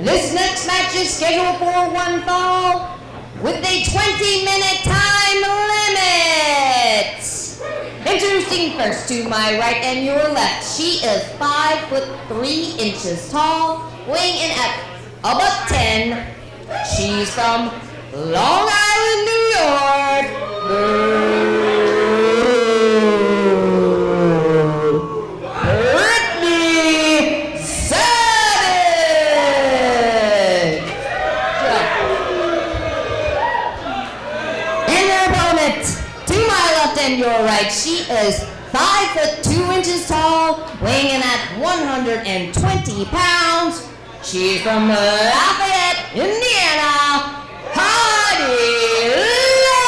This next match is scheduled for one fall with a 20-minute time limit. Introducing first to my right and your left, she is 5'3" tall, weighing in at about 10. She's from Long Island, New York. Brittney Savage. And her opponent, to my left and your right, she is 5'2" tall, weighing in at 120 pounds. She's from Lafayette, Indiana, Heidi Lovelace.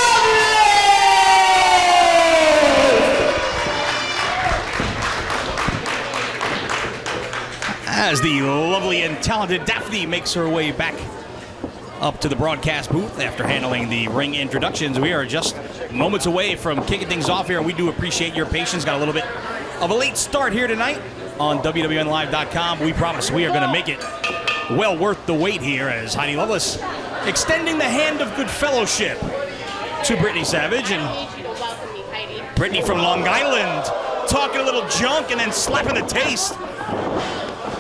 As the lovely and talented Daphne makes her way back up to the broadcast booth after handling the ring introductions, we are just moments away from kicking things off here, and we do appreciate your patience. Got a little bit of a late start here tonight on WWNlive.com. We promise we are going to make it well worth the wait here as Heidi Lovelace extending the hand of good fellowship to Brittney Savage. And Brittney from Long Island talking a little junk and then slapping the taste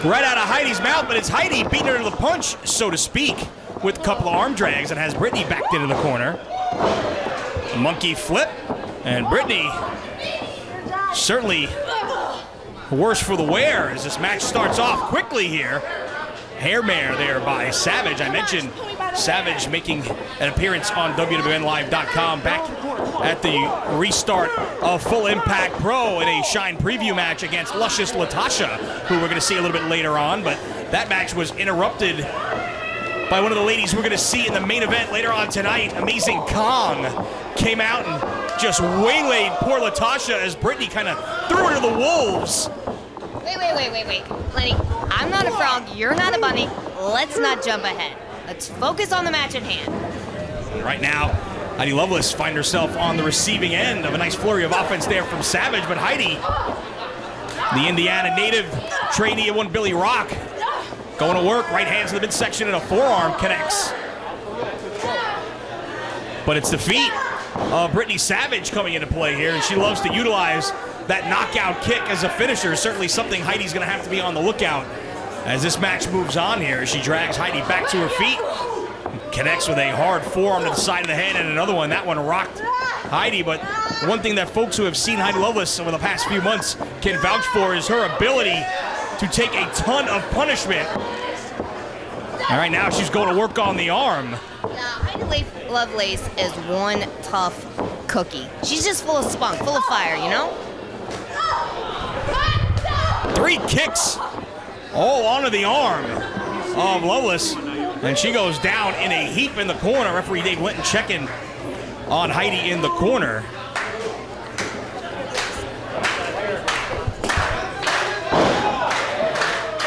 right out of Heidi's mouth, but it's Heidi beating her to the punch, so to speak, with a couple of arm drags, and has Brittney backed into the corner. Monkey flip, and Brittney certainly worse for the wear as this match starts off quickly here. Hair mare there by Savage. I mentioned Savage making an appearance on WWNlive.com back at the restart of Full Impact Pro in a Shine preview match against Luscious Latasha, who we're going to see a little bit later on, but that match was interrupted by one of the ladies we're going to see in the main event later on tonight. Amazing Kong came out and just waylaid poor Latasha as Brittney kind of threw her to the wolves. Wait. Lenny, I'm not a frog, you're not a bunny. Let's not jump ahead. Let's focus on the match at hand. Right now, Heidi Lovelace finds herself on the receiving end of a nice flurry of offense there from Savage, but Heidi, the Indiana native trainee of one Billy Rock, going to work, right hand to the midsection and a forearm connects. But it's the feet of Brittney Savage coming into play here, and she loves to utilize that knockout kick as a finisher. Certainly something Heidi's going to have to be on the lookout as this match moves on here. She drags Heidi back to her feet, connects with a hard forearm to the side of the head, and another one. That one rocked Heidi, but one thing that folks who have seen Heidi Lovelace over the past few months can vouch for is her ability to take a ton of punishment. All right, now she's going to work on the arm. Heidi Lovelace is one tough cookie. She's just full of spunk, full of fire, you know? 3 kicks all onto the arm of Lovelace, and she goes down in a heap in the corner. Referee Dave Linton checking on Heidi in the corner.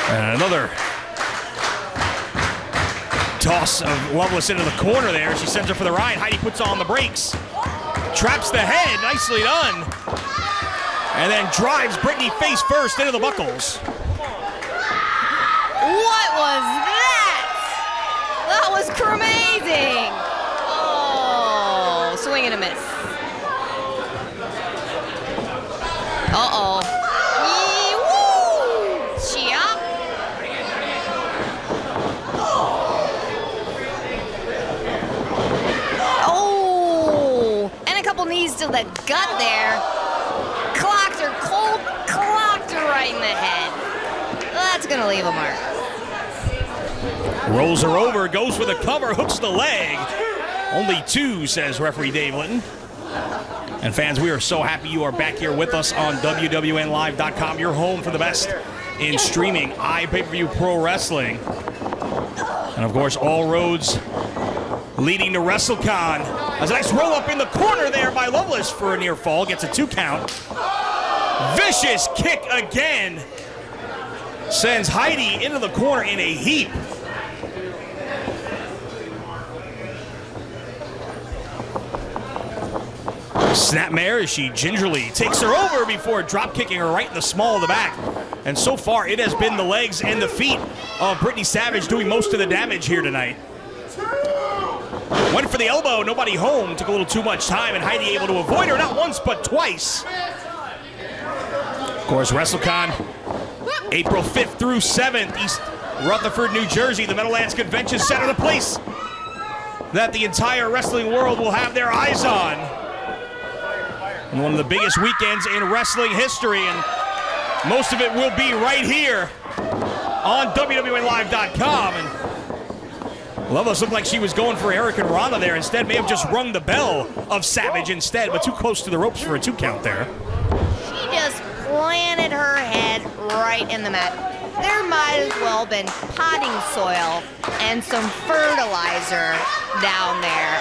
And another toss of Lovelace into the corner there. She sends her for the ride. Heidi puts on the brakes. Traps the head. Nicely done. And then drives Brittney face first into the buckles. What was that? That was amazing. Oh, swing and a miss. Uh-oh. Woo! Chia. Oh, and a couple knees to the gut there. Clocked her right in the head. That's gonna leave a mark. Rolls her over, goes for the cover, hooks the leg. Only 2, says referee Dave Linton. And fans, we are so happy you are back here with us on WWNlive.com, your home for the best in streaming pay-per-view pro wrestling. And of course, all roads leading to WrestleCon. There's a nice roll up in the corner there by Lovelace for a near fall, gets a 2 count. Vicious kick again. Sends Heidi into the corner in a heap. Snapmare as she gingerly takes her over before drop kicking her right in the small of the back. And so far, it has been the legs and the feet of Brittney Savage doing most of the damage here tonight. Went for the elbow, nobody home. Took a little too much time, and Heidi able to avoid her not once, but twice. Of course, WrestleCon, April 5th through 7th, East Rutherford, New Jersey, the Meadowlands Convention Center, the place that the entire wrestling world will have their eyes on. And one of the biggest weekends in wrestling history, and most of it will be right here on WWALive.com. And Lovelace looked like she was going for Eric and Ronda there. Instead, may have just rung the bell of Savage instead, but too close to the ropes for a 2 count there. She just planted her head right in the mat. There might as well have been potting soil and some fertilizer down there.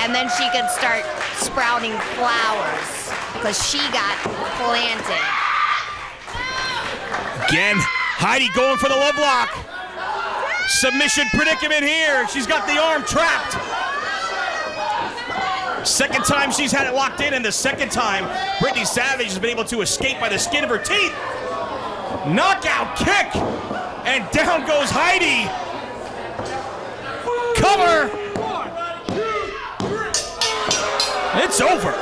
And then she could start sprouting flowers because she got planted. Again, Heidi going for the love lock. Submission predicament here. She's got the arm trapped. Second time she's had it locked in, and the second time Brittney Savage has been able to escape by the skin of her teeth. Knockout kick, and down goes Heidi. Cover. It's over.